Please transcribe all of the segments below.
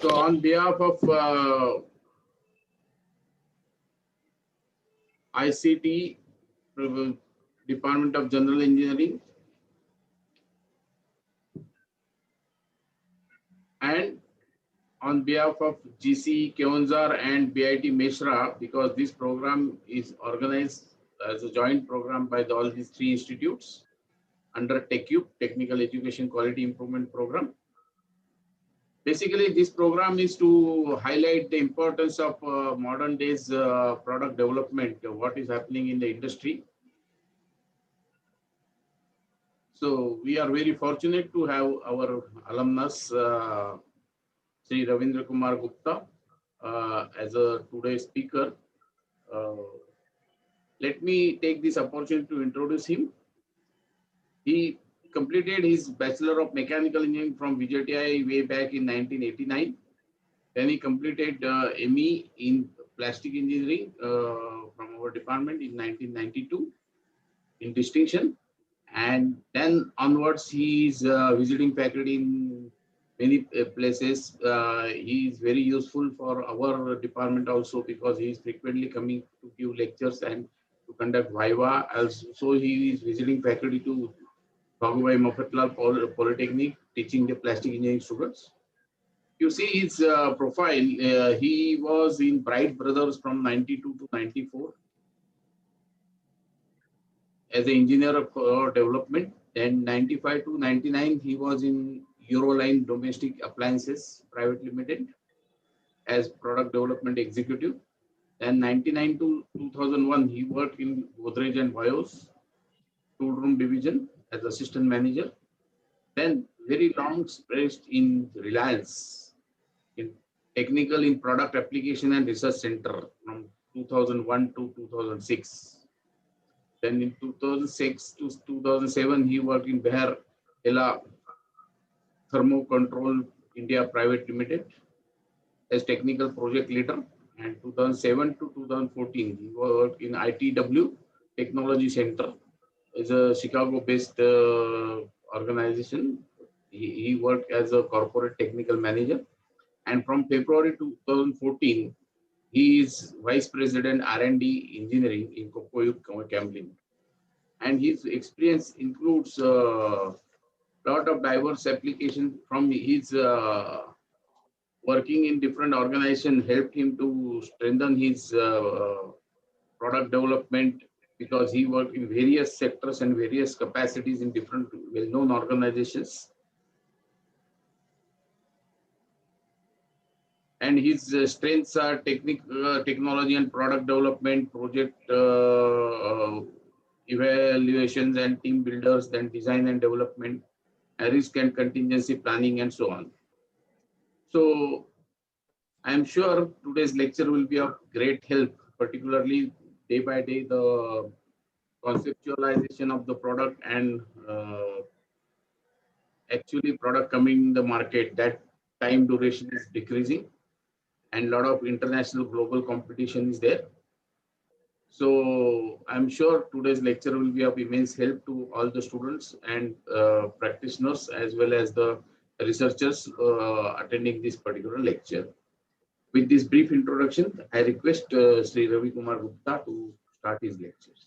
So on behalf of ICT, Department of General Engineering, and on behalf of GC Keonzhar and BIT Meshra, because this program is organized as a joint program by all these three institutes under TechUp, Technical Education Quality Improvement Program. Basically, this program is to highlight the importance of modern days product development, what is happening in the industry. So we are very fortunate to have our alumnus, Sri Ravindra Kumar Gupta, as a today's speaker. Let me take this opportunity to introduce him. He completed his Bachelor of Mechanical Engineering from VJTI way back in 1989. Then he completed ME in Plastic Engineering from our department in 1992 in distinction. And then onwards, he is visiting faculty in many places. He is very useful for our department also because he is frequently coming to give lectures and to conduct Viva. Also, he is visiting faculty to Bhagubhai Mafatlal Polytechnic, teaching the plastic engineering students. You see his profile, he was in Bright Brothers from 92 to 94 as an engineer of development. Then 95 to 99, he was in Euroline Domestic Appliances Private Limited as product development executive. Then 99 to 2001, he worked in Godrej and Bios tool room division as assistant manager. Then very long stretched in Reliance in technical in product application and research center from 2001 to 2006. Then in 2006 to 2007, he worked in Behar Ela Thermo Control India Private Limited as technical project leader. And 2007 to 2014, he worked in ITW Technology Center as a Chicago-based organization. He worked as a corporate technical manager. And from February 2014, he is Vice President R&D Engineering in Cocoyuk Camlin. And his experience includes a lot of diverse applications from his working in different organizations helped him to strengthen his product development because he worked in various sectors and various capacities in different well-known organizations. And his strengths are technology and product development, project evaluations and team builders, then design and development, risk and contingency planning, and so on. So I'm sure today's lecture will be of great help, particularly day by day, the conceptualization of the product and actually product coming in the market, that time duration is decreasing and a lot of international global competition is there. So I'm sure today's lecture will be of immense help to all the students and practitioners as well as the researchers attending this particular lecture. With this brief introduction, I request Sri Ravi Kumar Gupta to start his lectures.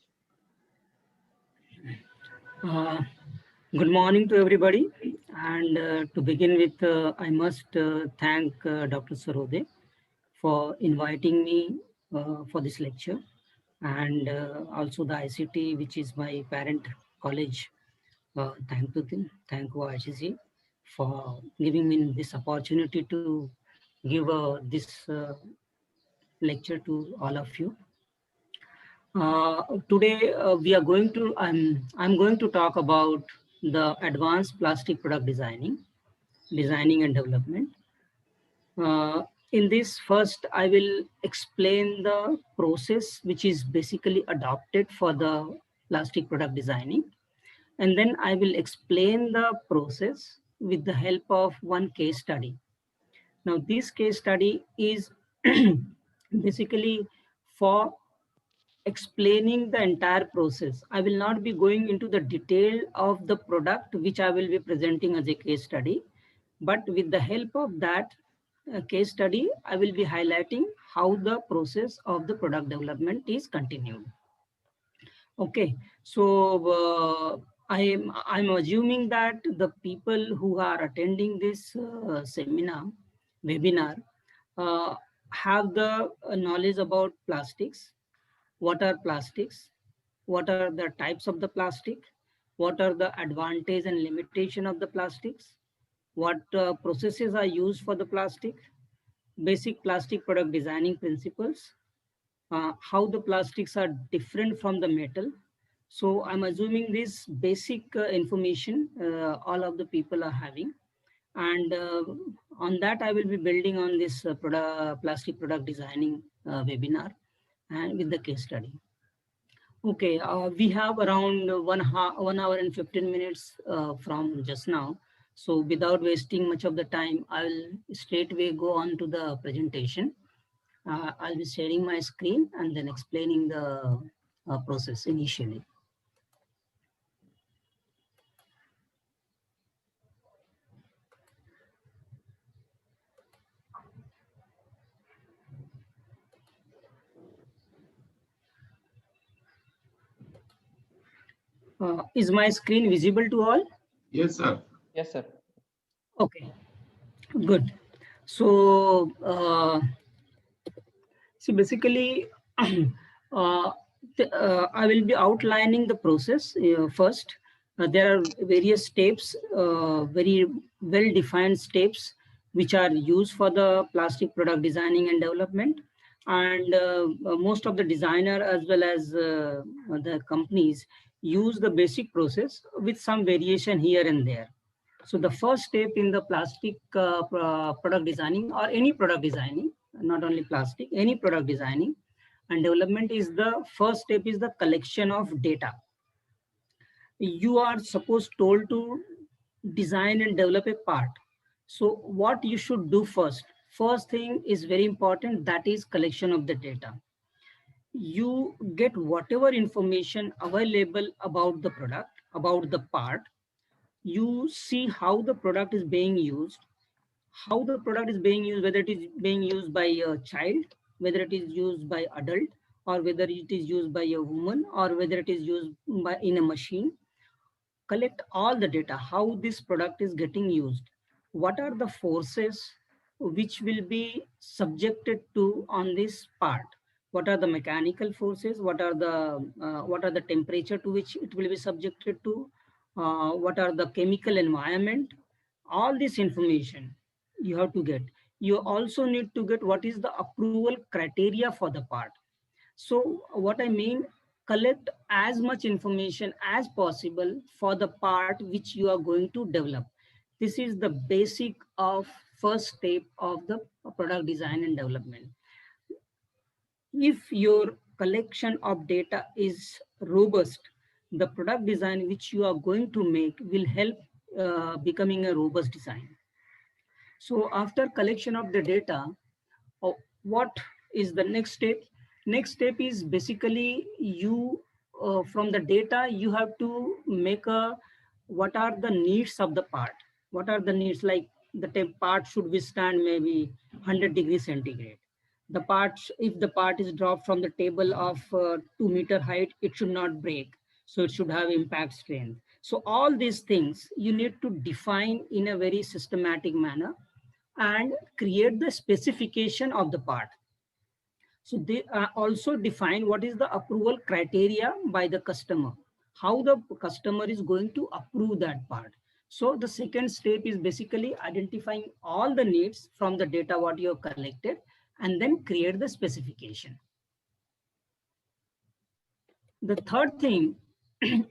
Good morning to everybody. And to begin with, I must thank Dr. Sarode for inviting me for this lecture, and also the ICT, which is my parent college. Thank to them, thank OICC for giving me this opportunity to give this lecture to all of you. Today we are going to, I'm going to talk about the advanced plastic product designing and development. In this first, I will explain the process which is basically adopted for the plastic product designing. And then I will explain the process with the help of one case study. Now, this case study is basically for explaining the entire process. I will not be going into the detail of the product which I will be presenting as a case study, but with the help of that, case study, I will be highlighting how the process of the product development is continued. Okay, so I'm assuming that the people who are attending this webinar, uh, have the knowledge about plastics. What are plastics? What are the types of the plastic? What are the advantage and limitation of the plastics? What processes are used for the plastic? Basic plastic product designing principles, how the plastics are different from the metal. So I'm assuming this basic information all of the people are having. And on that, I will be building on this plastic product designing webinar and with the case study. Okay, we have around 1 hour and 15 minutes from just now. So without wasting much of the time, I'll straight away go on to the presentation. I'll be sharing my screen and then explaining the process initially. Is my screen visible to all? Yes, sir. Yes, sir. Okay, good. So, see, basically, I will be outlining the process first. There are various steps, very well-defined steps, which are used for the plastic product designing and development. And most of the designer as well as the companies use the basic process with some variation here and there. So the first step in the plastic product designing or any product designing, not only plastic, any product designing and development is the first step is the collection of data. You are supposed told to design and develop a part. So what you should do first? First thing is very important, that is collection of the data. You get whatever information available about the product, about the part. You see how the product is being used, whether it is being used by a child, whether it is used by adult, or whether it is used by a woman, or whether it is used in a machine. Collect all the data, how this product is getting used, what are the forces which will be subjected to on this part, what are the mechanical forces, what are the temperature to which it will be subjected to, what are the chemical environment. All this information you have to get. You also need to get what is the approval criteria for the part. So what I mean, collect as much information as possible for the part which you are going to develop. This is the basic of first step of the product design and development. If your collection of data is robust, the product design which you are going to make will help becoming a robust design. So after collection of the data, what is the next step? Next step is basically you, from the data, you have to make what are the needs of the part? What are the needs? Like the part should withstand maybe 100 degrees centigrade. The part, if the part is dropped from the table of 2-meter height, it should not break. So it should have impact strength. So all these things you need to define in a very systematic manner and create the specification of the part. So they also define what is the approval criteria by the customer, how the customer is going to approve that part. So the second step is basically identifying all the needs from the data what you have collected and then create the specification. The third thing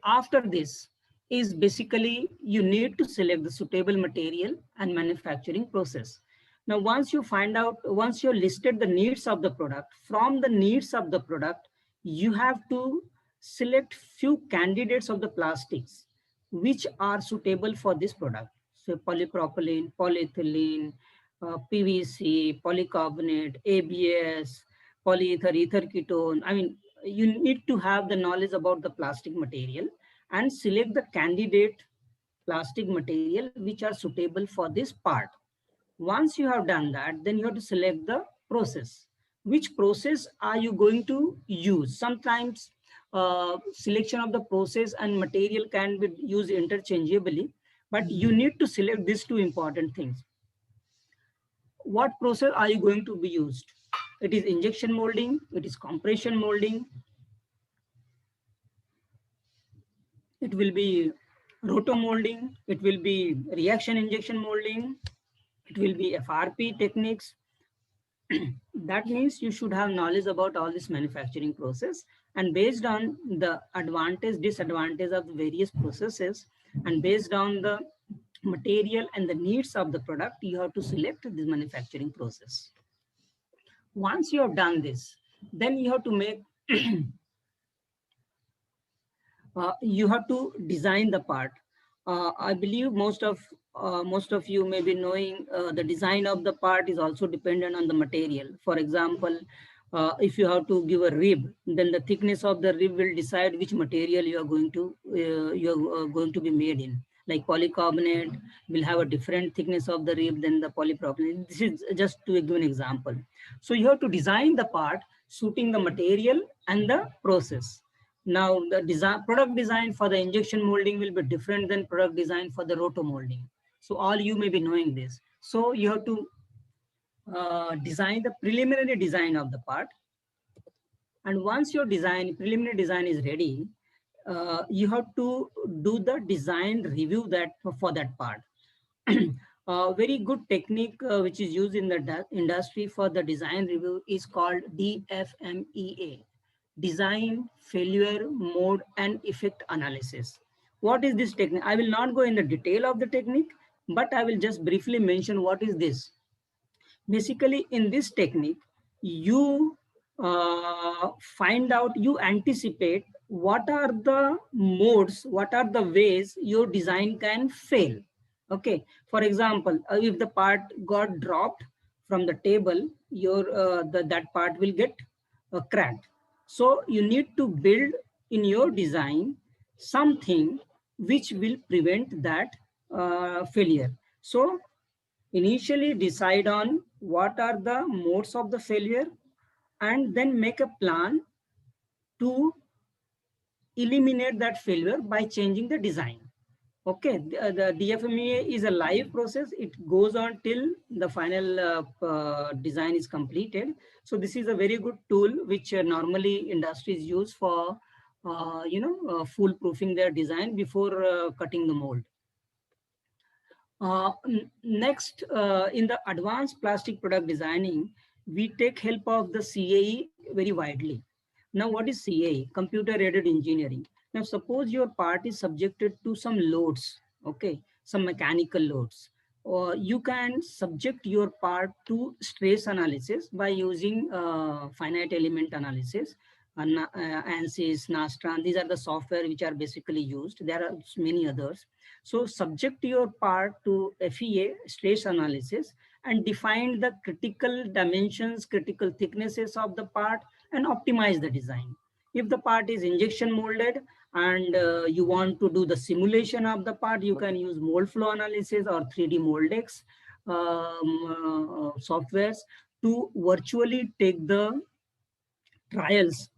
after this is basically you need to select the suitable material and manufacturing process. Now, once you find out, once you listed the needs of the product, from the needs of the product, you have to select few candidates of the plastics which are suitable for this product. So polypropylene, polyethylene, PVC, polycarbonate, ABS, polyether, ether ketone. I mean, you need to have the knowledge about the plastic material and select the candidate plastic material which are suitable for this part. Once you have done that, then you have to select the process. Which process are you going to use? Sometimes selection of the process and material can be used interchangeably, but you need to select these two important things. What process are you going to be used? It is injection molding, it is compression molding, it will be roto molding, it will be reaction injection molding, it will be FRP techniques. That means you should have knowledge about all this manufacturing process, and based on the advantage, disadvantage of the various processes, and based on the material and the needs of the product, you have to select this manufacturing process. Once you have done this, then you have to make you have to design the part. I believe most of you may be knowing the design of the part is also dependent on the material. For example, if you have to give a rib, then the thickness of the rib will decide which material you are going to be made in. Like polycarbonate will have a different thickness of the rib than the polypropylene. This is just to give an example. So you have to design the part suiting the material and the process. Now, the product design for the injection molding will be different than product design for the roto molding. So all you may be knowing this. So you have to design the preliminary design of the part. And once your preliminary design is ready, you have to do the design review for that part. A very good technique which is used in the industry for the design review is called DFMEA. Design, failure, mode, and effect analysis. What is this technique? I will not go in the detail of the technique, but I will just briefly mention what is this. Basically, in this technique, you you anticipate what are the modes, what are the ways your design can fail. Okay, for example, if the part got dropped from the table, that part will get cracked. So you need to build in your design something which will prevent that failure. So initially decide on what are the modes of the failure, and then make a plan to eliminate that failure by changing the design. Okay, the DFMEA is a live process. It goes on till the final design is completed. So this is a very good tool which normally industries use for foolproofing their design before cutting the mold. Next, in the advanced plastic product designing, we take help of the CAE very widely. Now, what is CAE? Computer aided engineering. Now, suppose your part is subjected to some loads, okay, some mechanical loads. Or you can subject your part to stress analysis by using finite element analysis. ANSYS, Nastran, these are the software which are basically used. There are many others. So subject your part to FEA, stress analysis, and define the critical dimensions, critical thicknesses of the part, and optimize the design. If the part is injection molded and you want to do the simulation of the part, you can use mold flow analysis or 3D Moldex softwares to virtually take the trials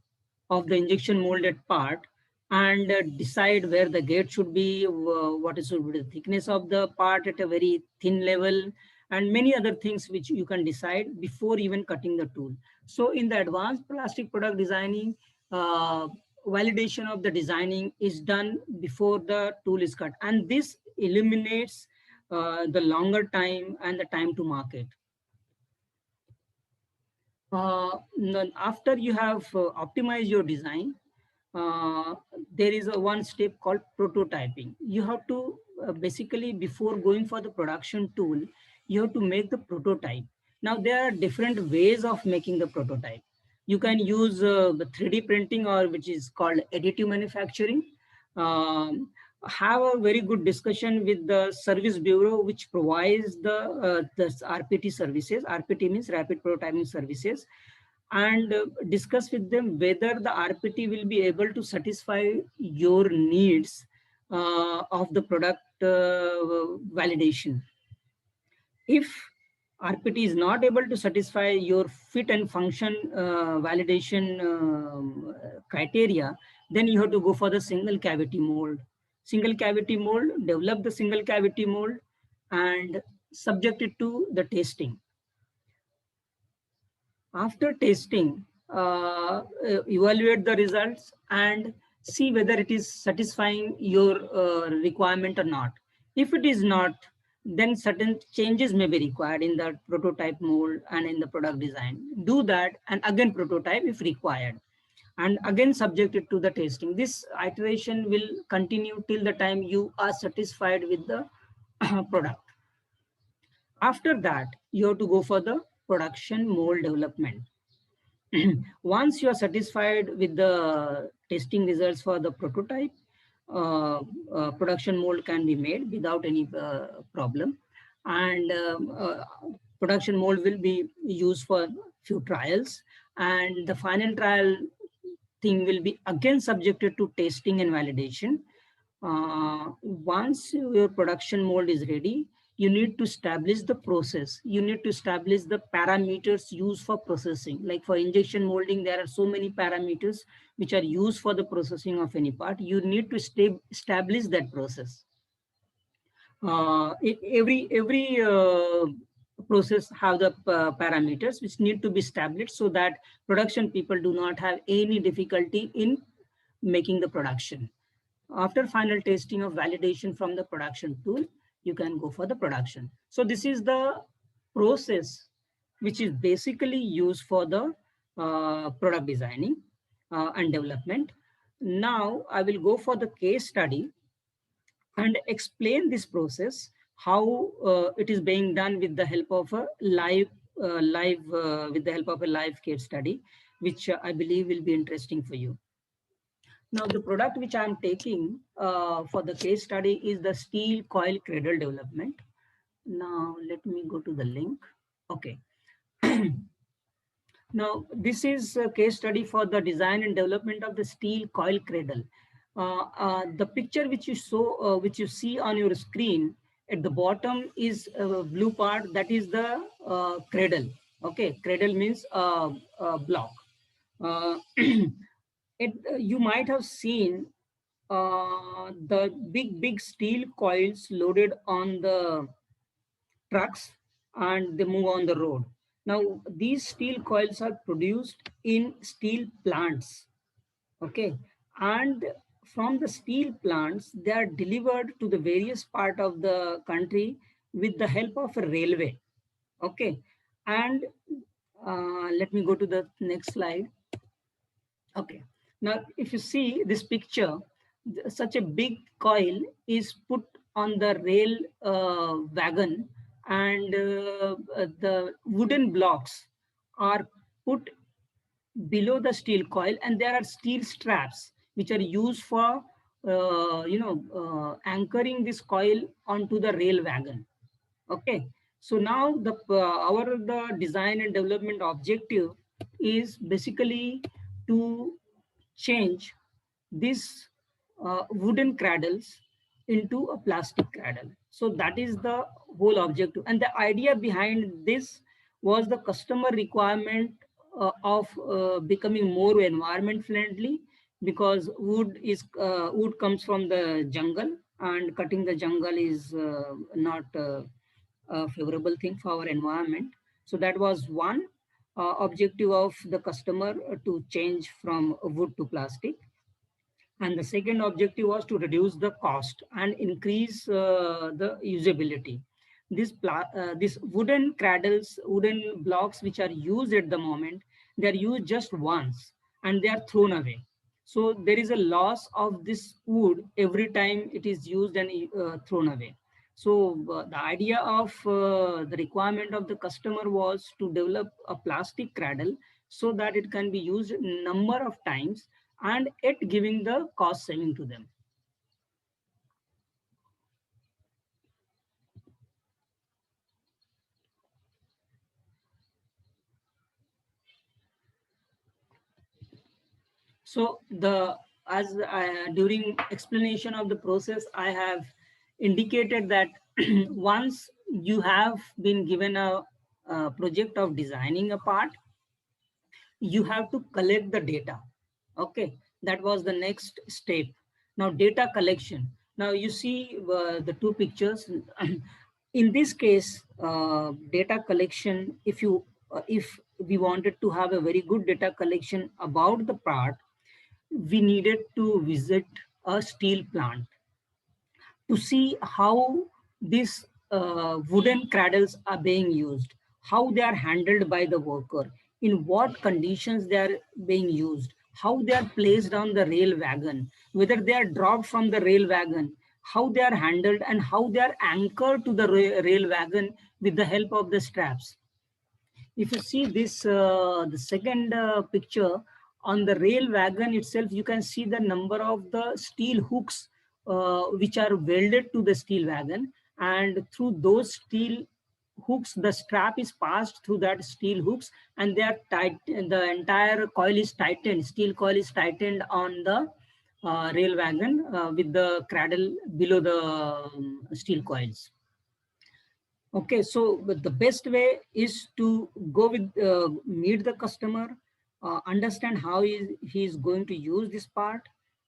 of the injection molded part and decide where the gate should be, what is the thickness of the part at a very thin level, and many other things which you can decide before even cutting the tool. So in the advanced plastic product designing, validation of the designing is done before the tool is cut, and this eliminates the longer time and the time to market. After you have optimized your design, there is one step called prototyping. You have to basically, before going for the production tool, you have to make the prototype. Now, there are different ways of making the prototype. You can use the 3D printing, or which is called additive manufacturing. Have a very good discussion with the service bureau, which provides the RPT services. RPT means rapid prototyping services, and discuss with them whether the RPT will be able to satisfy your needs of the product validation. If RPT is not able to satisfy your fit and function validation criteria, then you have to go for the single cavity mold. Single cavity mold, develop the single cavity mold and subject it to the testing. After testing, evaluate the results and see whether it is satisfying your requirement or not. If it is not, then certain changes may be required in the prototype mold and in the product design. Do that and again prototype if required. And again subject it to the testing. This iteration will continue till the time you are satisfied with the product. After that, you have to go for the production mold development. Once you are satisfied with the testing results for the prototype, production mold can be made without any problem. And production mold will be used for few trials. And the final trial thing will be again subjected to testing and validation. Once your production mold is ready, you need to establish the process. You need to establish the parameters used for processing. Like for injection molding, there are so many parameters which are used for the processing of any part. You need to establish that process. Every process have the parameters which need to be established so that production people do not have any difficulty in making the production. After final testing of validation from the production tool, you can go for the production. So this is the process which is basically used for the product designing and development. Now I will go for the case study and explain this process, how it is being done with the help of a live case study, which I believe will be interesting for you. Now, the product which I'm taking for the case study is the steel coil cradle development. Now, let me go to the link. Okay. Now, this is a case study for the design and development of the steel coil cradle. The picture which you see on your screen at the bottom is a blue part, that is the cradle. Okay, cradle means block. You might have seen the big steel coils loaded on the trucks and they move on the road. Now, these steel coils are produced in steel plants. Okay. And from the steel plants, they are delivered to the various part of the country with the help of a railway. Okay. And let me go to the next slide. Okay. Now, if you see this picture, such a big coil is put on the rail wagon, and the wooden blocks are put below the steel coil, and there are steel straps which are used for anchoring this coil onto the rail wagon. Okay. So now the design and development objective is basically to change these wooden cradles into a plastic cradle. So that is the whole objective. And the idea behind this was the customer requirement of becoming more environment friendly, because wood comes from the jungle, and cutting the jungle is not a favorable thing for our environment. So that was one objective of the customer to change from wood to plastic. And the second objective was to reduce the cost and increase the usability. These wooden cradles, wooden blocks which are used at the moment, they are used just once and they are thrown away. So there is a loss of this wood every time it is used and thrown away. So the idea of the requirement of the customer was to develop a plastic cradle so that it can be used a number of times and it giving the cost saving to them. So during explanation of the process, I have indicated that once you have been given a project of designing a part, you have to collect the data. Okay, that was the next step. Now data collection. Now you see the two pictures. In this case, data collection, if we wanted to have a very good data collection about the part, we needed to visit a steel plant to see how these wooden cradles are being used, how they are handled by the worker, in what conditions they are being used, how they are placed on the rail wagon, whether they are dropped from the rail wagon, how they are handled, and how they are anchored to the rail wagon with the help of the straps. If you see this, the second picture, on the rail wagon itself, you can see the number of the steel hooks which are welded to the steel wagon, and through those steel hooks, the strap is passed through that steel hooks, and they are tight. The entire coil is tightened. Steel coil is tightened on the rail wagon with the cradle below the steel coils. Okay, so but the best way is to go with meet the customer, understand how he is going to use this part,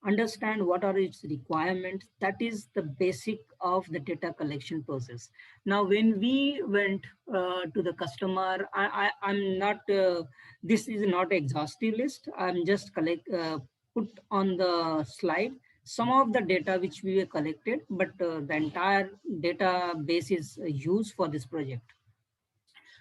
understand what are its requirements. That is the basic of the data collection process. Now, when we went to the customer, I'm not. This is not exhaustive list. I'm just put on the slide some of the data which we have collected, but the entire database is used for this project.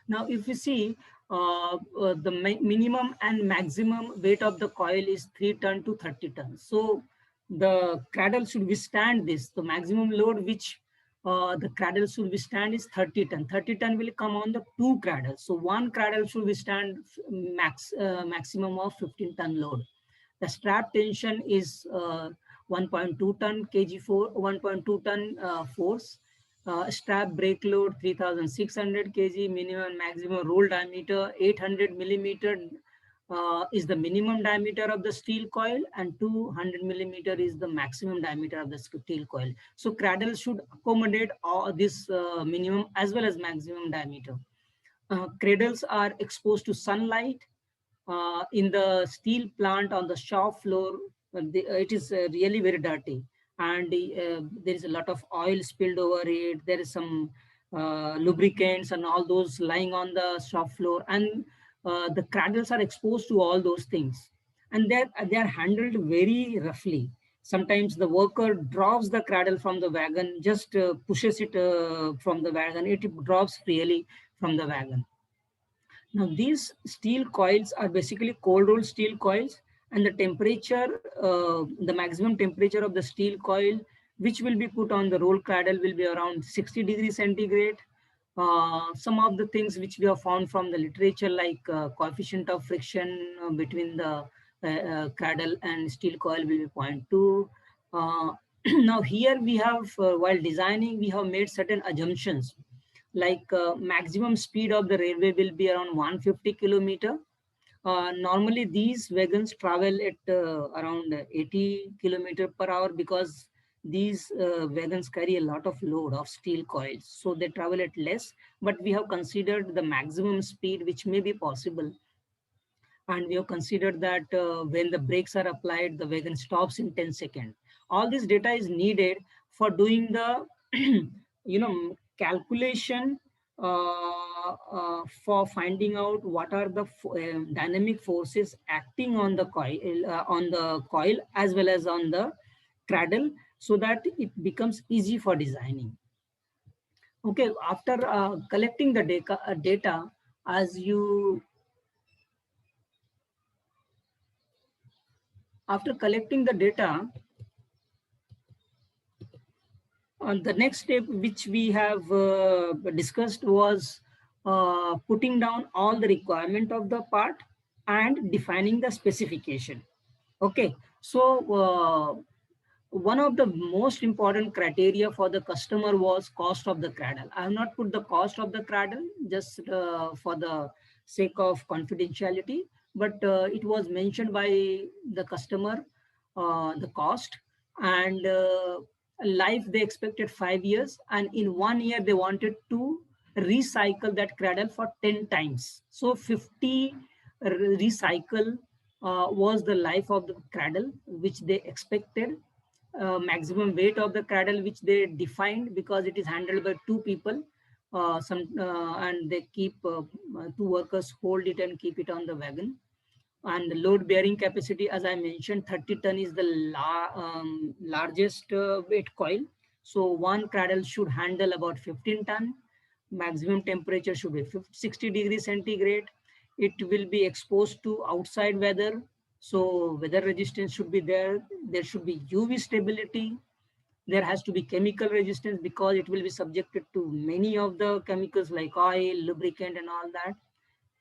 Now, if you see, the minimum and maximum weight of the coil is 3 ton to 30 tons. So the cradle should withstand this. The maximum load which the cradle should withstand is 30 ton. 30 ton will come on the two cradles. So one cradle should withstand maximum of 15 ton load. The strap tension is 1.2 ton kg for 1.2 ton force. Strap brake load 3600 kg, minimum and maximum roll diameter 800 millimeter is the minimum diameter of the steel coil, and 200 millimeter is the maximum diameter of the steel coil. So cradle should accommodate all this minimum as well as maximum diameter. Cradles are exposed to sunlight. In the steel plant on the shop floor, it is really very dirty, and there is a lot of oil spilled over it. There is some lubricants and all those lying on the shop floor, and the cradles are exposed to all those things, and they are handled very roughly. Sometimes the worker drops the cradle from the wagon, just pushes it from the wagon. It drops freely from the wagon. Now, these steel coils are basically cold rolled steel coils, and the temperature, the maximum temperature of the steel coil, which will be put on the roll cradle, will be around 60 degrees centigrade. Some of the things which we have found from the literature, like coefficient of friction between the cradle and steel coil, will be 0.2. Now, here we have, while designing, we have made certain assumptions, like maximum speed of the railway will be around 150 kilometer. Normally these wagons travel at around 80 kilometer per hour, because these wagons carry a lot of load of steel coils, so they travel at less, but we have considered the maximum speed which may be possible, and we have considered that when the brakes are applied, the wagon stops in 10 seconds. All this data is needed for doing the calculation, for finding out what are the dynamic forces acting on the coil as well as on the cradle, so that it becomes easy for designing. Okay, after collecting the data, as you after collecting the data, the next step which we have discussed was putting down all the requirement of the part and defining the specification. Okay, so one of the most important criteria for the customer was cost of the cradle. I have not put the cost of the cradle just for the sake of confidentiality, but it was mentioned by the customer, the cost, and life they expected 5 years, and in 1 year they wanted to recycle that cradle for 10 times. So 50 recycle was the life of the cradle, which they expected. Maximum weight of the cradle, which they defined, because it is handled by two people, and they keep two workers hold it and keep it on the wagon. And the load bearing capacity, as I mentioned, 30 ton is the largest weight coil. So one cradle should handle about 15 ton. Maximum temperature should be 60 degrees centigrade. It will be exposed to outside weather. So weather resistance should be there. There should be UV stability. There has to be chemical resistance, because it will be subjected to many of the chemicals like oil, lubricant, and all that.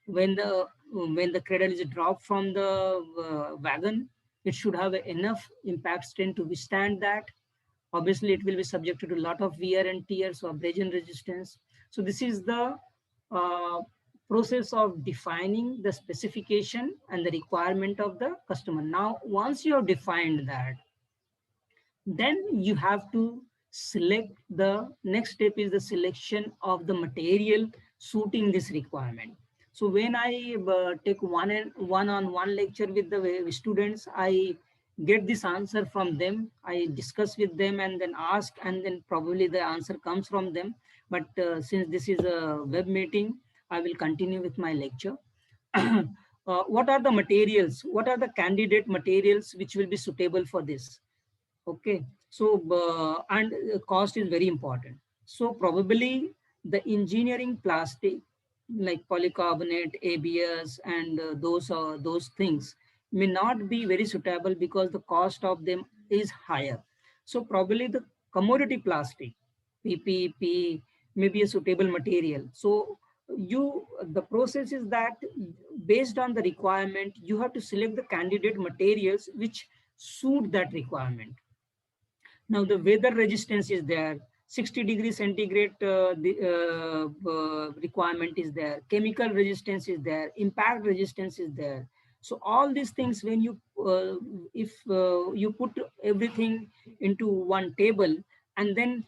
When the cradle is dropped from the wagon, it should have enough impact strength to withstand that. Obviously, it will be subjected to a lot of wear and tear, so abrasion resistance. So this is the uh, process of defining the specification and the requirement of the customer. Now, once you have defined that, then you have to select. The next step is the selection of the material suiting this requirement. So when I take one-on-one lecture with the students, I get this answer from them. I discuss with them and then ask, and then probably the answer comes from them. But since this is a web meeting, I will continue with my lecture. What are the materials? What are the candidate materials which will be suitable for this? Okay, so and cost is very important. So probably the engineering plastic like polycarbonate, ABS, and those things may not be very suitable because the cost of them is higher. So probably the commodity plastic, PPP, may be a suitable material. So the process is that based on the requirement, you have to select the candidate materials which suit that requirement. Now the weather resistance is there, 60 degrees centigrade requirement is there, chemical resistance is there, impact resistance is there. So all these things, when you if you put everything into one table and then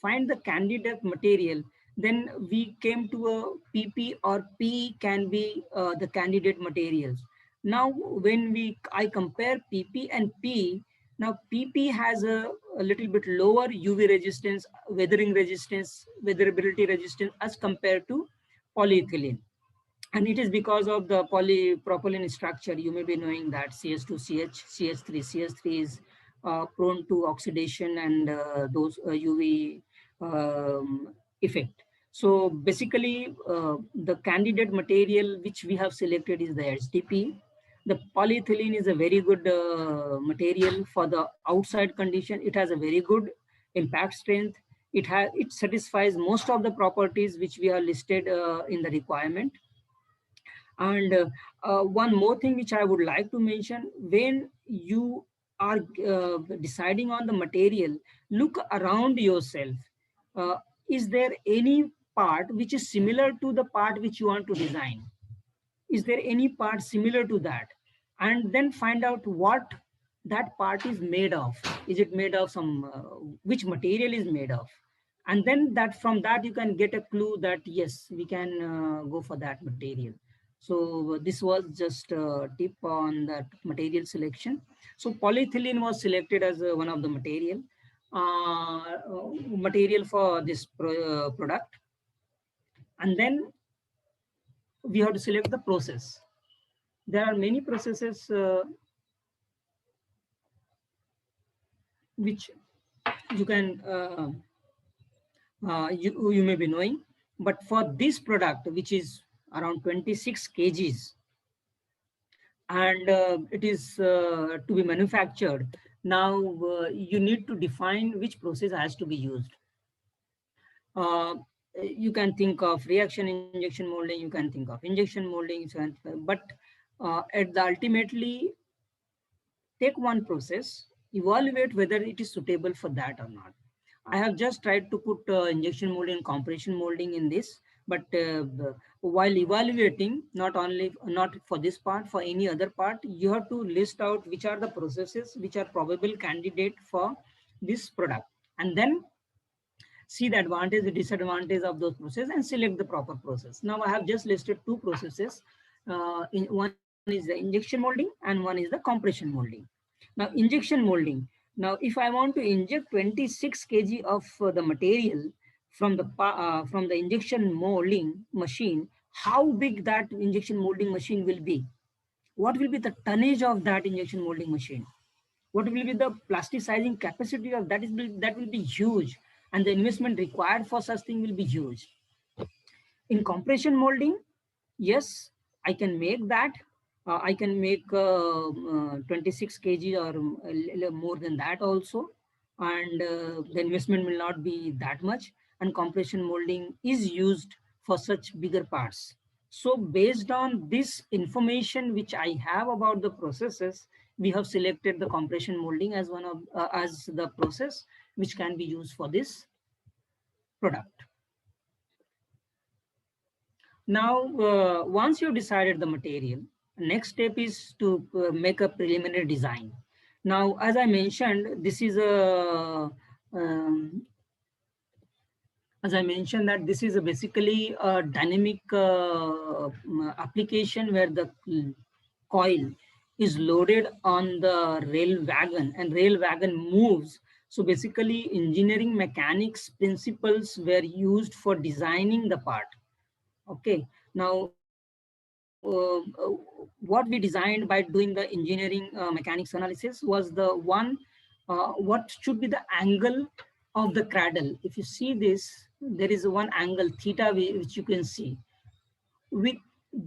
find the candidate material, then we came to a PP or P can be the candidate materials. Now when I compare PP and P, now PP has a little bit lower UV resistance, weathering resistance, weatherability resistance as compared to polyethylene. And it is because of the polypropylene structure. You may be knowing that CS2CH, CH3. CH3 is prone to oxidation and those UV effect. So basically, the candidate material which we have selected is the HDP. The polyethylene is a very good material for the outside condition. It has a very good impact strength. It satisfies most of the properties which we have listed in the requirement. And one more thing which I would like to mention: when you are deciding on the material, look around yourself. Uh, is there any part which is similar to the part which you want to design? Is there any part similar to that? And then find out what that part is made of. Is it made of which material is made of? And then from that you can get a clue that yes, we can go for that material. So this was just a tip on that material selection. So polyethylene was selected as one of the material for this product. And then we have to select the process. There are many processes which you can you may be knowing, but for this product, which is around 26 kgs, and it is to be manufactured. Now you need to define which process has to be used. Uh, you can think of reaction injection molding, you can think of injection molding, but at the ultimately take one process, evaluate whether it is suitable for that or not. I have just tried to put injection molding and compression molding in this, but while evaluating, not for this part, for any other part, you have to list out which are the processes which are probable candidate for this product. And then see the advantage, the disadvantage of those processes and select the proper process. Now I have just listed two processes. One is the injection molding and one is the compression molding. Now injection molding. Now if I want to inject 26 kg of the material from the injection molding machine, how big that injection molding machine will be? What will be the tonnage of that injection molding machine? What will be the plasticizing capacity of that? That will be huge, and the investment required for such thing will be huge. In compression molding, yes, I can make that. I can make 26 kg or more than that also, and the investment will not be that much. And compression molding is used for such bigger parts. So based on this information which I have about the processes, we have selected the compression molding as one of as the process which can be used for this product. Now, once you decided the material, next step is to make a preliminary design. Now, as I mentioned, this is a as I mentioned that this is basically a dynamic application where the coil is loaded on the rail wagon and rail wagon moves. So basically engineering mechanics principles were used for designing the part. Okay, now what we designed by doing the engineering mechanics analysis was the one, what should be the angle of the cradle. If you see this, there is one angle theta which you can see. With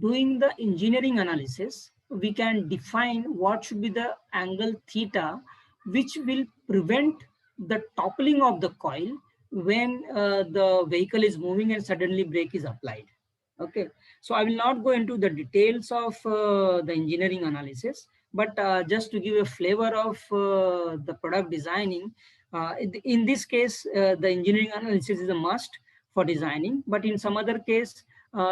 doing the engineering analysis, we can define what should be the angle theta, which will prevent the toppling of the coil when the vehicle is moving and suddenly brake is applied. Okay, so I will not go into the details of the engineering analysis, but just to give a flavor of the product designing, in this case, the engineering analysis is a must for designing, but in some other case,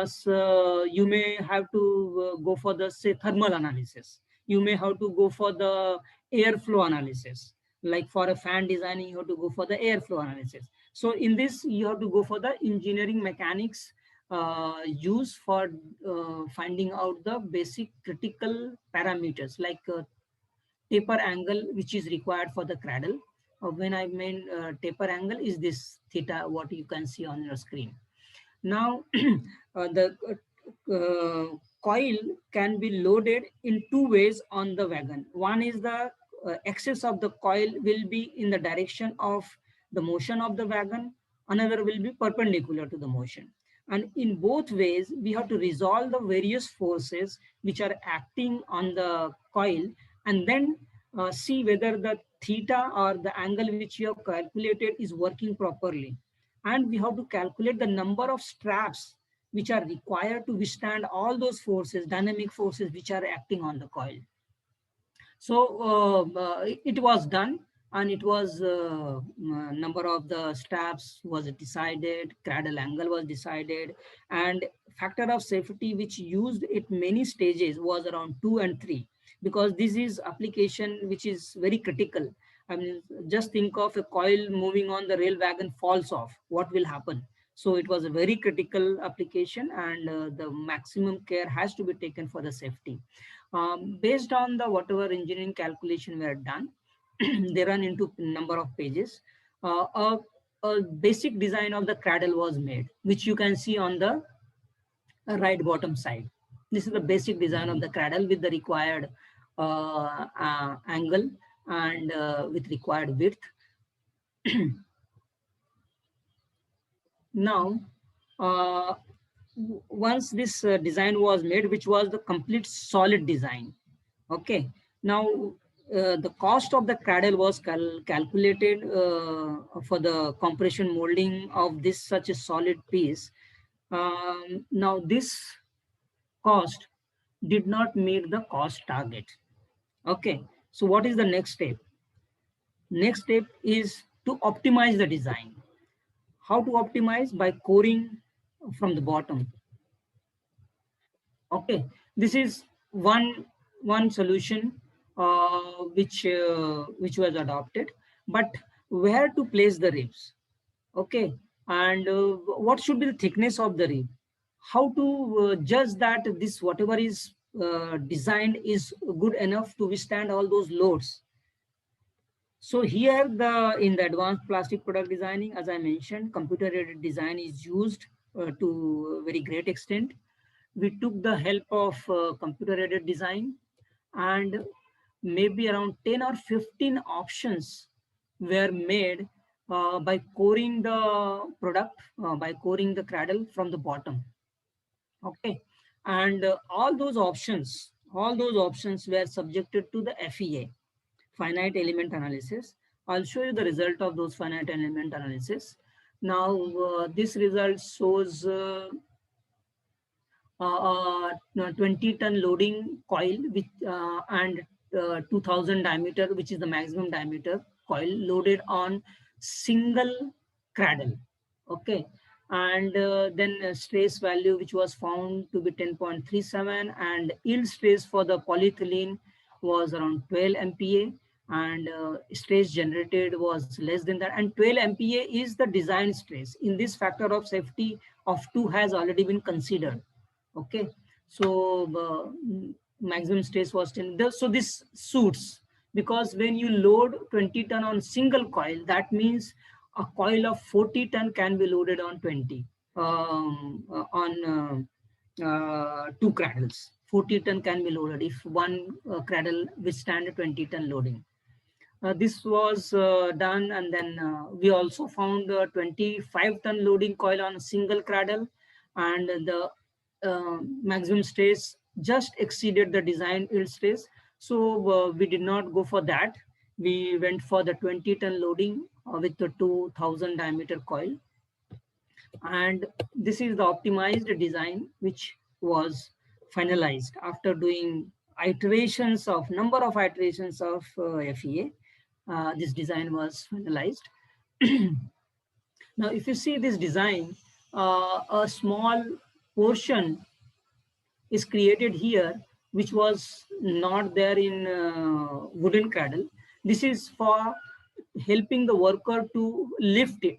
so you may have to go for the, say, thermal analysis. You may have to go for the airflow analysis. Like for a fan designing, you have to go for the airflow analysis. So in this, you have to go for the engineering mechanics use for finding out the basic critical parameters like taper angle, which is required for the cradle. When I mean taper angle is this theta, what you can see on your screen. Now, the coil can be loaded in two ways on the wagon. One is the axis of the coil will be in the direction of the motion of the wagon. Another will be perpendicular to the motion. And in both ways, we have to resolve the various forces which are acting on the coil and then see whether the theta or the angle which you have calculated is working properly. And we have to calculate the number of straps which are required to withstand all those forces, dynamic forces which are acting on the coil. So it was done, and it was number of the straps was decided, cradle angle was decided, and factor of safety which used at many stages was around 2 and 3, because this is application which is very critical. I mean, just think of a coil moving on the rail wagon falls off, what will happen? So it was a very critical application, and the maximum care has to be taken for the safety. Based on the whatever engineering calculation were done, they run into number of pages. A basic design of the cradle was made, which you can see on the right bottom side. This is the basic design of the cradle with the required angle and with required width. Now, once this design was made, which was the complete solid design. Okay. Now, the cost of the cradle was calculated for the compression molding of this such a solid piece. Now, this cost did not meet the cost target. Okay. So what is the next step? Next step is to optimize the design. How to optimize? By coring from the bottom. Okay, this is one solution which was adopted. But where to place the ribs? Okay, and what should be the thickness of the rib? How to judge that this whatever is designed is good enough to withstand all those loads? So here in the advanced plastic product designing, as I mentioned, computer aided design is used to a very great extent. We took the help of computer aided design, and maybe around 10 or 15 options were made by coring the product, by coring the cradle from the bottom. Okay, and all those options were subjected to the FEA, finite element analysis. I'll show you the result of those finite element analysis. Now, this result shows 20-ton loading coil with and 2000 diameter, which is the maximum diameter coil loaded on single cradle. Okay, and then stress value which was found to be 10.37, and yield stress for the polyethylene was around 12 MPa, and stress generated was less than that, and 12 MPa is the design stress. In this, factor of safety of 2 has already been considered. Okay, so maximum stress was 10. So this suits, because when you load 20-ton on single coil, that means a coil of 40-ton can be loaded on 20 on 2 cradles. 40-ton can be loaded if one cradle withstand 20-ton loading. This was done, and then we also found a 25-ton loading coil on a single cradle, and the maximum stress just exceeded the design yield stress. So we did not go for that. We went for the 20-ton loading with the 2000 diameter coil. And this is the optimized design which was finalized after doing number of iterations of FEA. This design was finalized. Now, if you see this design, a small portion is created here, which was not there in wooden cradle. This is for helping the worker to lift it.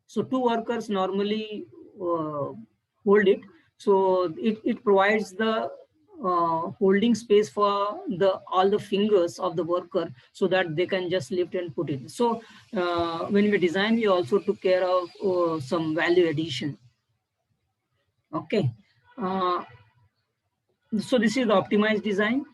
So 2 workers normally hold it. So it provides the holding space for all the fingers of the worker, so that they can just lift and put it. So when we design, we also took care of some value addition. Okay. So this is the optimized design.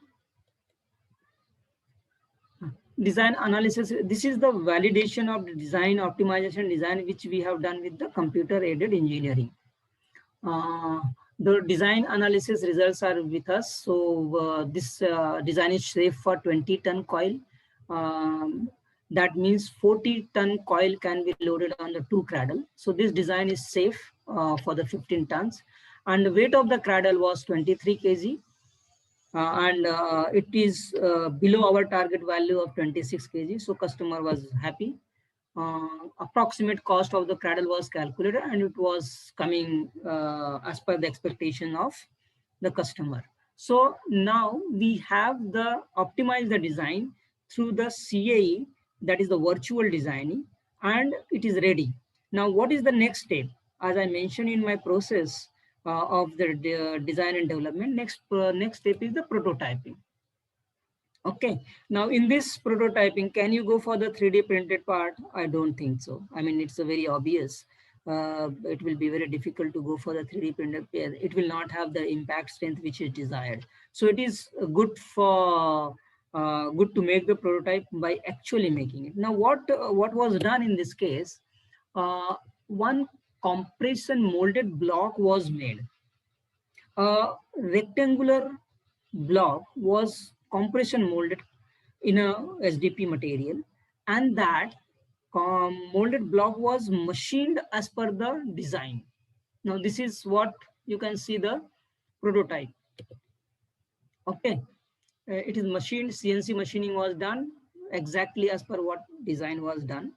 Design analysis. This is the validation of the design, optimization design, which we have done with the computer aided engineering. The design analysis results are with us. So this design is safe for 20-ton coil. That means 40-ton coil can be loaded on the 2 cradle. So this design is safe for the 15 tons. And the weight of the cradle was 23 kg. And it is below our target value of 26 kg. So customer was happy. Approximate cost of the cradle was calculated, and it was coming as per the expectation of the customer. So now we have the optimized the design through the CAE, that is the virtual designing, and it is ready. Now, what is the next step? As I mentioned in my process of the design and development, next step is the prototyping. Okay, now in this prototyping, can you go for the 3D printed part? I don't think so. I mean, it's a very obvious. It will be very difficult to go for the 3D printed. It will not have the impact strength which is desired. So it is good to make the prototype by actually making it. Now, what was done in this case? One compression molded block was made. A rectangular block was compression molded in a SDP material, and that molded block was machined as per the design. Now, this is what you can see the prototype. Okay, it is machined. CNC machining was done exactly as per what design was done.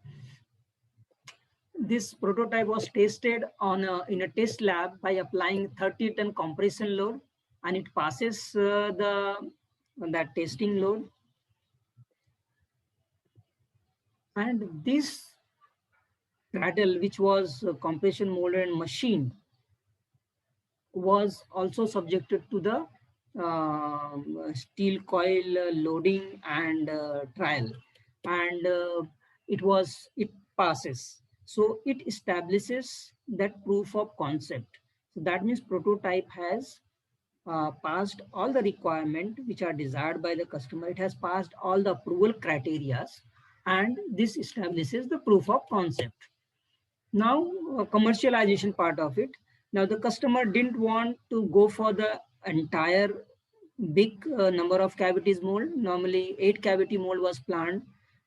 This prototype was tested in a test lab by applying 30-ton compression load, and it passes that testing load. And this cradle, which was compression molded and machined, was also subjected to the steel coil loading and trial, and it passes. So it establishes that proof of concept. So that means prototype has passed all the requirement which are desired by the customer. It has passed all the approval criteria, and this establishes the proof of concept. Now, commercialization part of it. Now, the customer didn't want to go for the entire big number of cavities mold. Normally, 8 cavity mold was planned,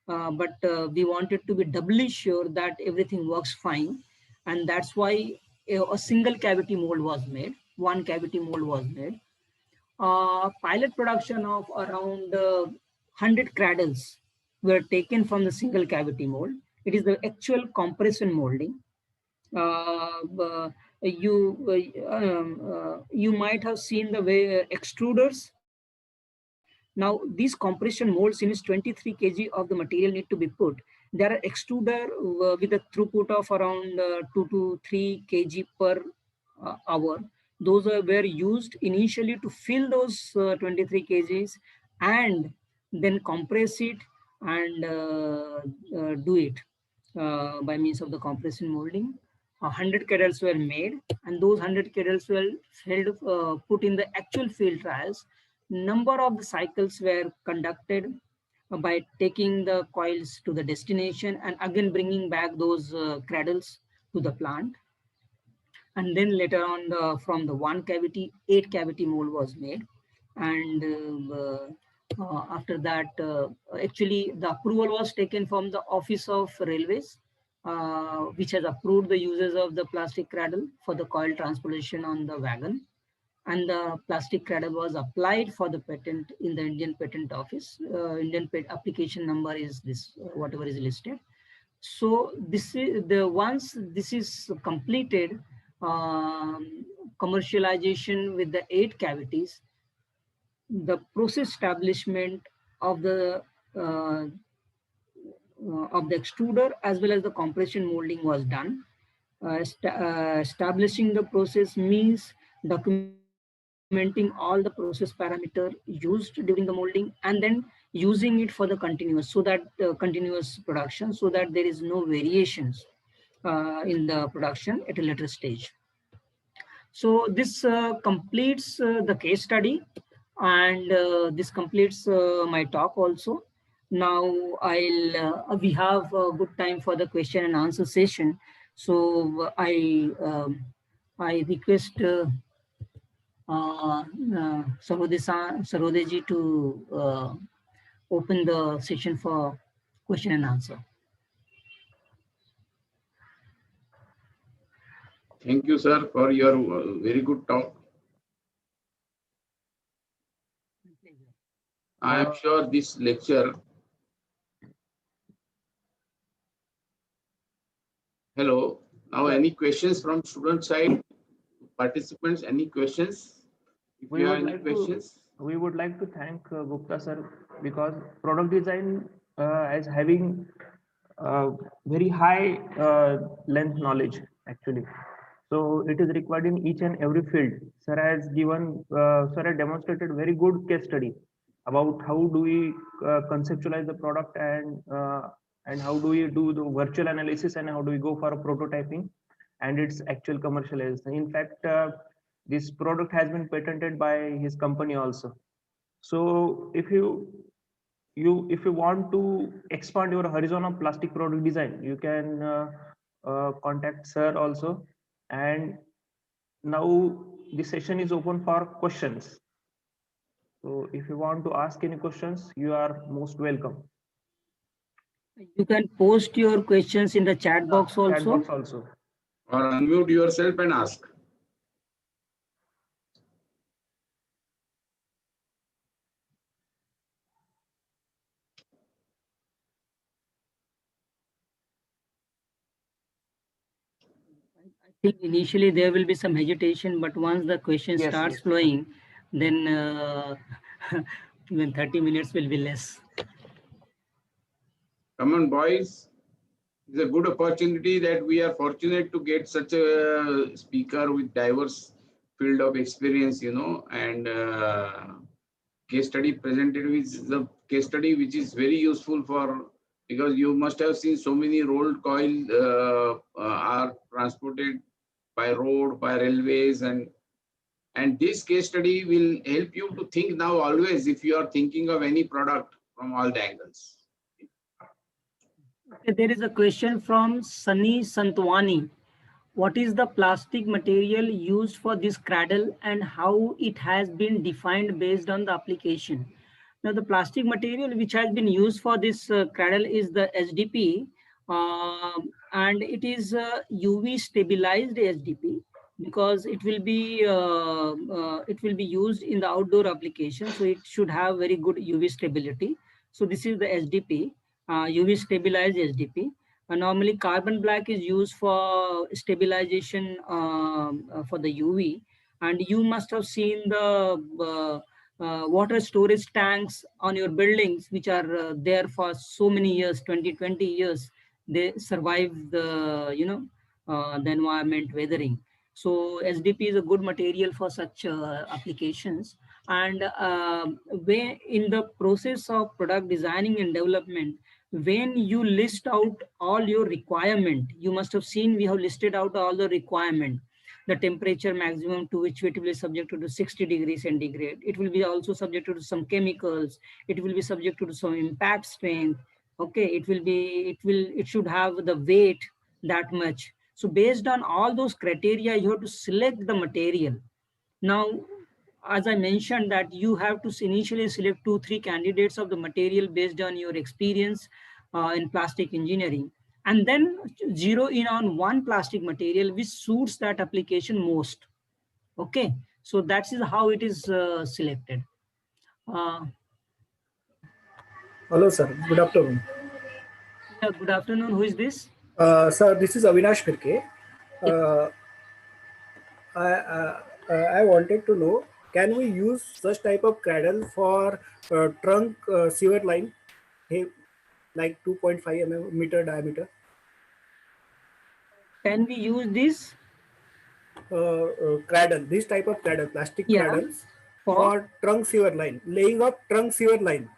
but we wanted to be doubly sure that everything works fine. And that's why a single cavity mold was made, 1 cavity mold was made. Pilot production of around 100 cradles were taken from the single cavity mold. It is the actual compression molding. You might have seen the way extruders. Now these compression molds, in its 23 kg of the material need to be put. There are extruder with a throughput of around 2 to 3 kg per hour. Those were used initially to fill those 23 kgs and then compress it and do it by means of the compression molding. 100 cradles were made, and those 100 cradles were put in the actual field trials. Number of the cycles were conducted by taking the coils to the destination and again bringing back those cradles to the plant. And then later on, from the 1 cavity, 8 cavity mold was made. And after that, actually the approval was taken from the Office of Railways, which has approved the uses of the plastic cradle for the coil transportation on the wagon. And the plastic cradle was applied for the patent in the Indian Patent Office. Indian application number is this, whatever is listed. So this is the once this is completed, commercialization with the 8 cavities, the process establishment of the extruder as well as the compression molding was done. Establishing the process means documenting all the process parameter used during the molding and then using it for the continuous, so that continuous production, so that there is no variations in the production at a later stage. So this completes the case study, and this completes my talk also. Now we have a good time for the question and answer session. So I request Sarodeji to open the session for question and answer. Thank you, sir, for your very good talk. I am sure this lecture. Hello. Now, any questions from student side? Participants, any questions? If you have any questions. We would like to thank Gupta sir, because product design as having very high length knowledge actually. So it is required in each and every field. Sir has demonstrated very good case study about how do we conceptualize the product, and how do we do the virtual analysis, and how do we go for a prototyping and its actual commercialization. In fact, this product has been patented by his company also. So if you want to expand your horizon of plastic product design, you can contact sir also. And now the session is open for questions. So if you want to ask any questions, you are most welcome. You can post your questions in the chat box also. Chat box also. Or unmute yourself and ask. I think initially there will be some hesitation, but once the question starts flowing, then even 30 minutes will be less. Come on, boys. It's a good opportunity that we are fortunate to get such a speaker with diverse field of experience, and case study presented with the case study which is very useful for, because you must have seen so many rolled coil are transported by road, by railways, and this case study will help you to think now always if you are thinking of any product from all the angles. Okay, there is a question from Sunny Santwani. What is the plastic material used for this cradle and how it has been defined based on the application? Now, the plastic material which has been used for this cradle is the SDP, and it is UV stabilized SDP because it will be used in the outdoor application, so it should have very good UV stability. So this is the SDP, UV stabilized SDP. Normally, carbon black is used for stabilization for the UV, and you must have seen the water storage tanks on your buildings, which are there for so many years, 20 years. They survive the environment weathering. So SDP is a good material for such applications. And when in the process of product designing and development, when you list out all your requirement, you must have seen we have listed out all the requirement, the temperature maximum to which it will be subjected to 60 degrees centigrade. It will be also subjected to some chemicals. It will be subjected to some impact strength. Okay, it should have the weight that much. So based on all those criteria, you have to select the material. Now, as I mentioned that you have to initially select 2-3 candidates of the material based on your experience in plastic engineering, and then zero in on one plastic material which suits that application most. Okay, so that is how it is selected. Hello, sir. Good afternoon. Yeah, good afternoon. Who is this? Sir, this is Avinash Firke. I wanted to know, can we use such type of cradle for trunk sewer line, like 2.5 meter diameter? Can we use this? Cradle, this type of cradle, plastic cradles for trunk sewer line, laying of trunk sewer line,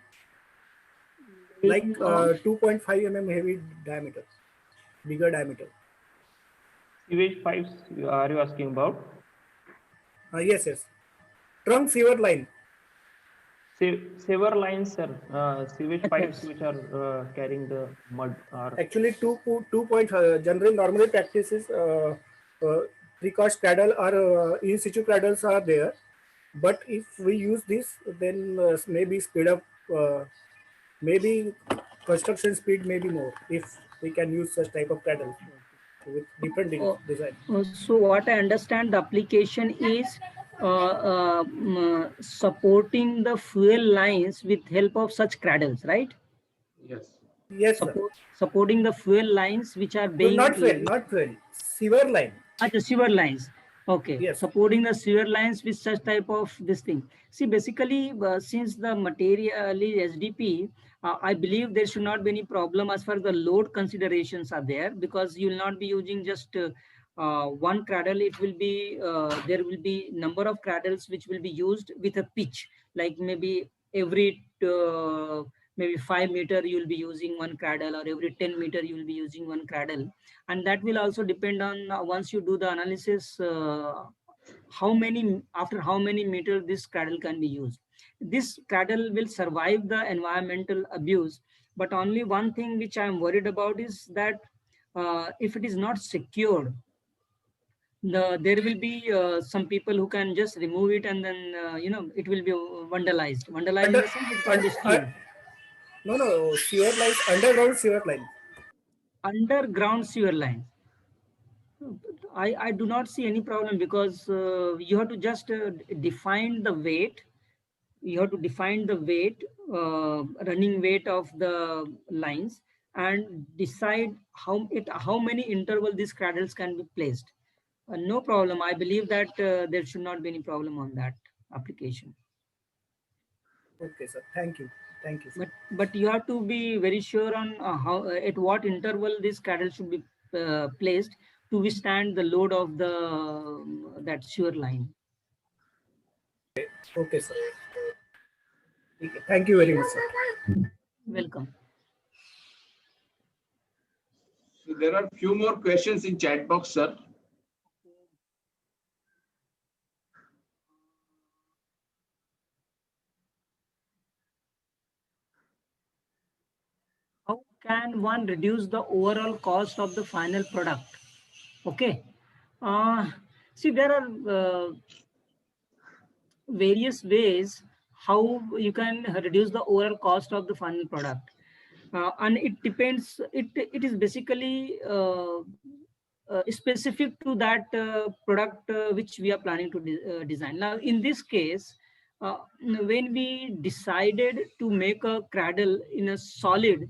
like 2.5 heavy diameter, bigger diameter. Sewage pipes are you asking about? Yes, yes. Trunk sewer line. Sewer lines, sir. Sewage pipes which are carrying the mud are actually 2.5. Normally practices precast cradle or in situ cradles are there, but if we use this, then maybe speed up, maybe construction speed may be more if we can use such type of cradle with different design. So what I understand, the application is supporting the fuel lines with help of such cradles, right? Yes. Yes, supporting the fuel lines which are being not fuel, sewer line. The sewer lines. Okay. Yes. Supporting the sewer lines with such type of this thing. See, basically, since the material is SDP, I believe there should not be any problem as far as the load considerations are there, because you will not be using just one cradle. It will be there will be number of cradles which will be used with a pitch, like maybe every maybe 5 meter you will be using one cradle, or every 10 meter you will be using one cradle. And that will also depend on once you do the analysis, after how many meters this cradle can be used. This cradle will survive the environmental abuse, but only one thing which I am worried about is that if it is not secured, there will be some people who can just remove it, and then it will be vandalized. Vandalized in the sense it can be stolen. No, sewer lines, underground sewer line. Underground sewer lines. I do not see any problem, because you have to just define the weight. You have to define the weight, running weight of the lines, and decide how many interval these cradles can be placed. No problem. I believe that there should not be any problem on that application. Okay, sir. Thank you. Thank you, sir. But you have to be very sure on how at what interval this cradle should be placed to withstand the load of the that sewer line. Okay, sir. Okay, thank you very much, sir. Welcome. So there are few more questions in chat box, sir. How can one reduce the overall cost of the final product? Okay. See, there are various ways how you can reduce the overall cost of the final product. And it depends, it is basically specific to that product which we are planning to design. Now, in this case, when we decided to make a cradle in a solid,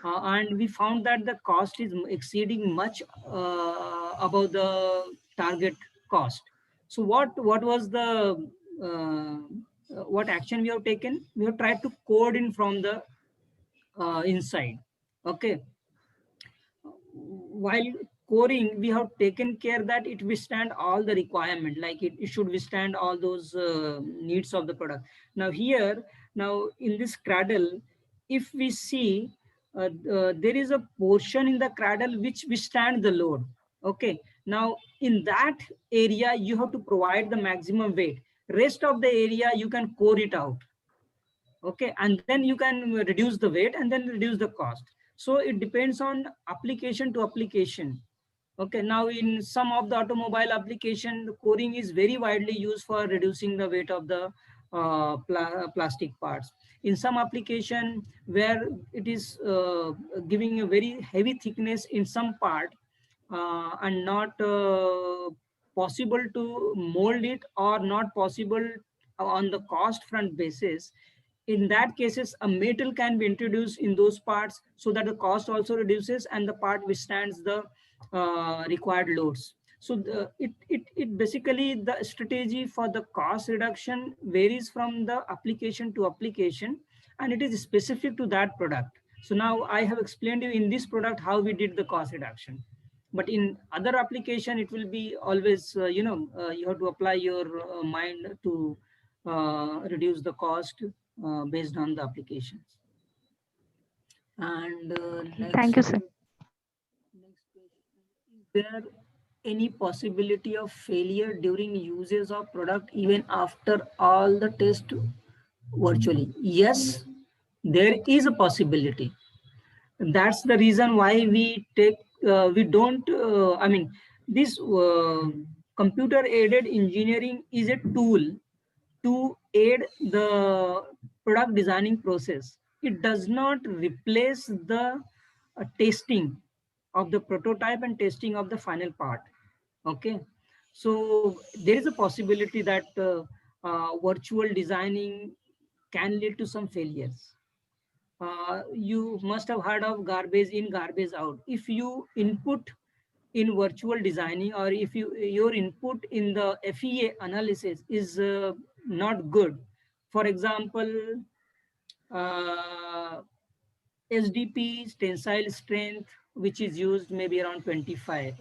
and we found that the cost is exceeding much above the target cost. So what was the what action we have taken? We have tried to code in from the inside. Okay. While coring, we have taken care that it withstand all the requirement, like it should withstand all those needs of the product. Now here, now in this cradle, if we see there is a portion in the cradle which withstand the load. Okay. Now in that area, you have to provide the maximum weight. Rest of the area, you can core it out. Okay, and then you can reduce the weight and then reduce the cost. So it depends on application to application. Okay, now in some of the automobile application, the coring is very widely used for reducing the weight of the plastic parts. In some application where it is giving a very heavy thickness in some part and not possible to mold it or not possible on the cost front basis, in that cases a metal can be introduced in those parts so that the cost also reduces and the part withstands the required loads. So it basically, the strategy for the cost reduction varies from the application to application, and it is specific to that product. So now I have explained you in this product how we did the cost reduction, but in other application it will be always you have to apply your mind to reduce the cost based on the applications. And Thank you, sir. next question, is there any possibility of failure during uses of product even after all the tests virtually? Yes, there is a possibility. That's the reason why we take we don't I mean, this computer aided engineering is a tool to aid the product designing process. It does not replace the testing of the prototype and testing of the final part. Okay, so there is a possibility that virtual designing can lead to some failures. You must have heard of garbage in, garbage out. If you input in virtual designing, or if your input in the FEA analysis is not good, for example, SDP tensile strength, which is used maybe around 24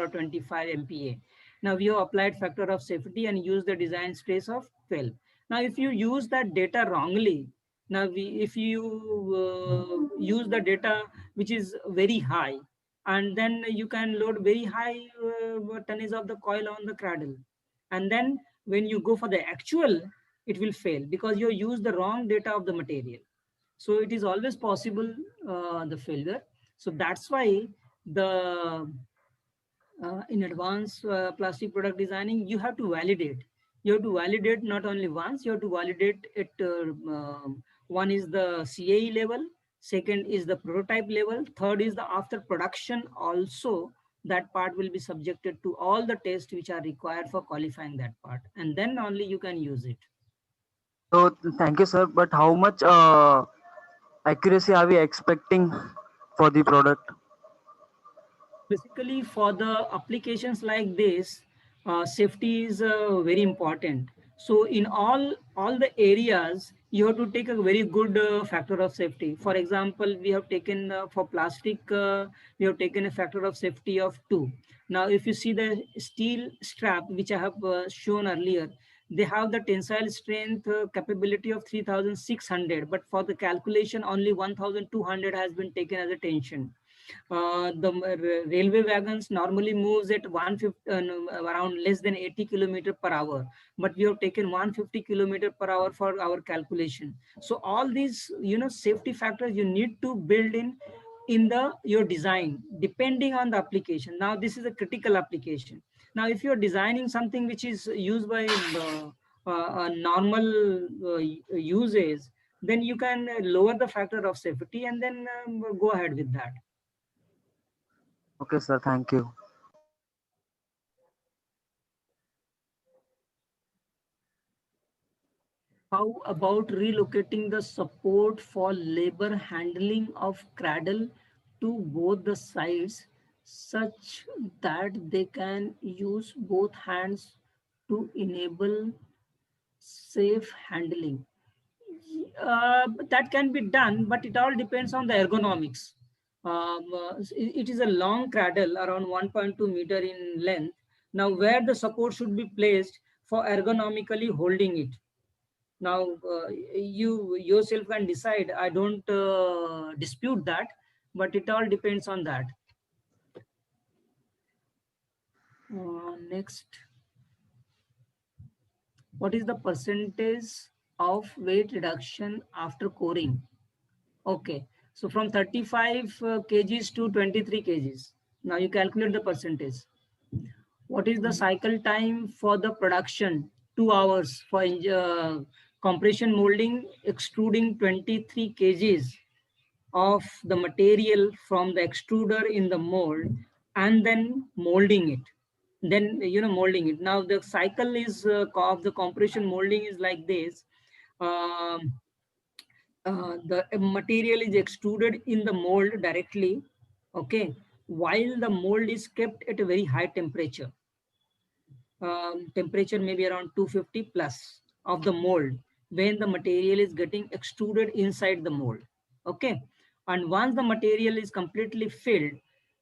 or 25 MPa. Now we have applied factor of safety and use the design stress of 12. Now if you use that data wrongly, now if you use the data which is very high, and then you can load very high tonnage of the coil on the cradle, and then when you go for the actual, it will fail because you use the wrong data of the material. So it is always possible the failure. So that's why the in advanced plastic product designing, you have to validate. You have to validate not only once, you have to validate it. One is the CAE level, second is the prototype level, third is the after production also. That part will be subjected to all the tests which are required for qualifying that part, and then only you can use it. So thank you, sir. But how much accuracy are we expecting for the product? Basically, for the applications like this, safety is very important. So in all the areas, you have to take a very good factor of safety. For example, we have taken for plastic, we have taken a factor of safety of 2. Now, if you see the steel strap, which I have shown earlier, they have the tensile strength capability of 3,600, but for the calculation, only 1,200 has been taken as a tension. The railway wagons normally moves at 150 around less than 80 kilometer per hour, but we have taken 150 kilometer per hour for our calculation. So all these, safety factors you need to build in the your design depending on the application. Now this is a critical application. Now if you're designing something which is used by normal uses, then you can lower the factor of safety and then go ahead with that. Okay, sir. Thank you. How about relocating the support for labor handling of cradle to both the sides such that they can use both hands to enable safe handling? That can be done, but it all depends on the ergonomics. It is a long cradle around 1.2 meter in length. Now, where the support should be placed for ergonomically holding it. Now, you yourself can decide. I don't dispute that, but it all depends on that. Next, what is the percentage of weight reduction after coring? Okay, so from 35 kgs to 23 kgs. Now you calculate the percentage. What is the cycle time for the production? 2 hours for compression molding, extruding 23 kgs of the material from the extruder in the mold and then molding it. Then, molding it. Now the cycle is of the compression molding is like this. Um, the material is extruded in the mold directly, okay, while the mold is kept at a very high temperature. Temperature may be around 250 plus of the mold when the material is getting extruded inside the mold, okay. And once the material is completely filled,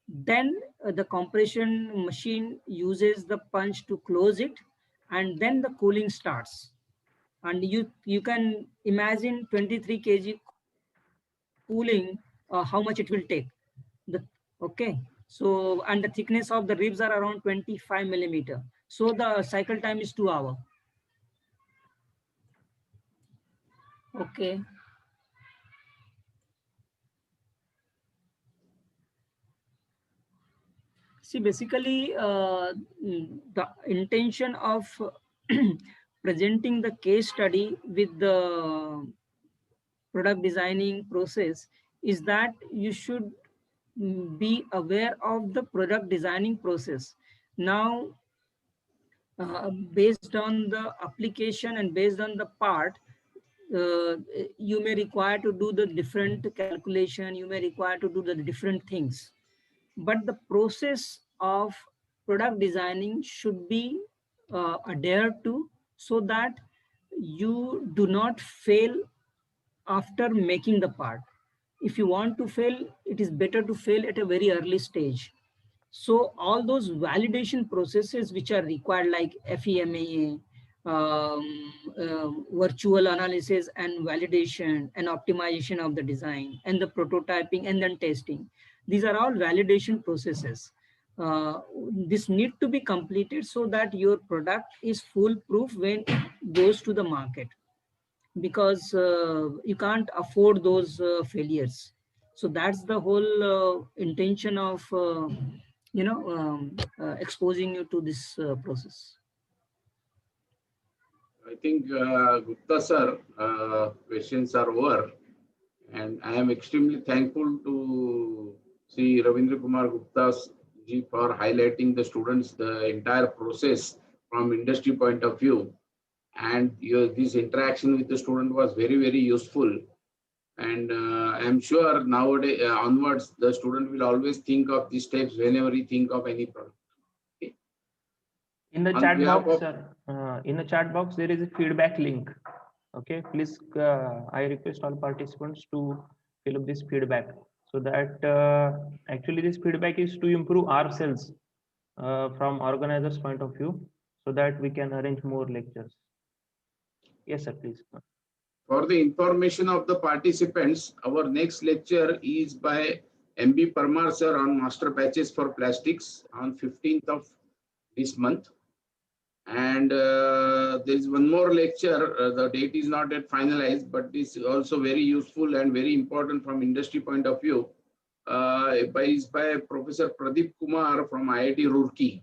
then the compression machine uses the punch to close it, and then the cooling starts. And you can imagine 23 kg cooling, how much it will take. Okay, so and the thickness of the ribs are around 25 millimeter. So the cycle time is 2 hours. Okay. See, basically, the intention of presenting the case study with the product designing process is that you should be aware of the product designing process. Now, based on the application and based on the part, you may require to do the different calculation, you may require to do the different things. But the process of product designing should be adhered to so that you do not fail after making the part. If you want to fail, it is better to fail at a very early stage. So all those validation processes which are required, like FEMA, virtual analysis and validation and optimization of the design and the prototyping and then testing, these are all validation processes. This need to be completed so that your product is foolproof when it goes to the market, because you can't afford those failures. So that's the whole intention of exposing you to this process. I think Gupta sir, questions are over, and I am extremely thankful to see Ravindra Kumar Gupta ji for highlighting the students the entire process from industry point of view. And this interaction with the student was very, very useful. And I'm sure nowadays onwards, the student will always think of these steps whenever he think of any product. Okay. In the On chat behalf box, of- sir, in the chat box, there is a feedback link. Okay, please, I request all participants to fill up this feedback so that actually this feedback is to improve ourselves from organizers' point of view so that we can arrange more lectures. Yes, sir, please. For the information of the participants, our next lecture is by MB Parmar sir on master batches for plastics on 15th of this month. And there is one more lecture. The date is not yet finalized, but this is also very useful and very important from industry point of view. Is by Professor Pradeep Kumar from IIT Roorkee.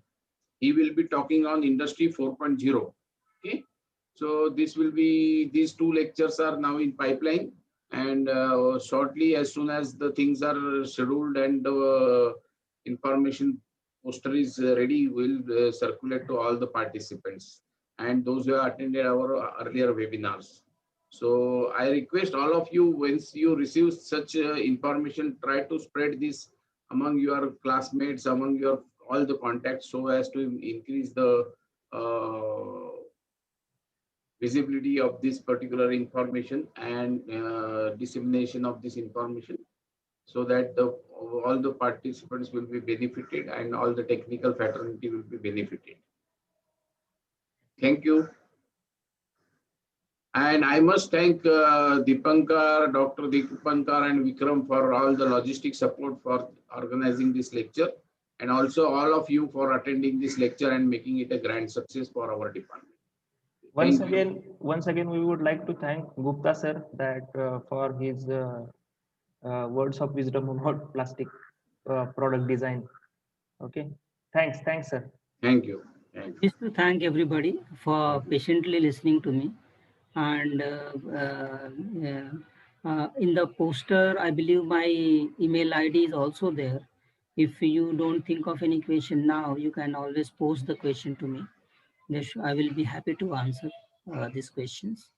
He will be talking on Industry 4.0. Okay. So this will be, these two lectures are now in pipeline, and shortly, as soon as the things are scheduled and the information poster is ready, we'll circulate to all the participants and those who have attended our earlier webinars. So I request all of you, once you receive such information, try to spread this among your classmates, among your all the contacts, so as to increase the visibility of this particular information and dissemination of this information, so that all the participants will be benefited and all the technical fraternity will be benefited. Thank you. And I must thank Dipankar, Dr. Dipankar and Vikram for all the logistic support for organizing this lecture, and also all of you for attending this lecture and making it a grand success for our department. Once Thank you. again, we would like to thank Gupta sir that for his words of wisdom about plastic product design. Okay, thanks, sir. Thank you. Thank you. Just to thank everybody for patiently listening to me. And in the poster, I believe my email ID is also there. If you don't think of any question now, you can always post the question to me. I will be happy to answer these questions.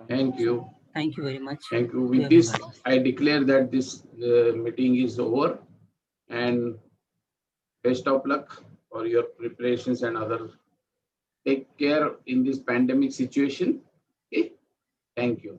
Thank you. Thank you very much. Thank you. to With this, everybody. I declare that this meeting is over, and best of luck for your preparations and other. Take care in this pandemic situation. Okay? Thank you.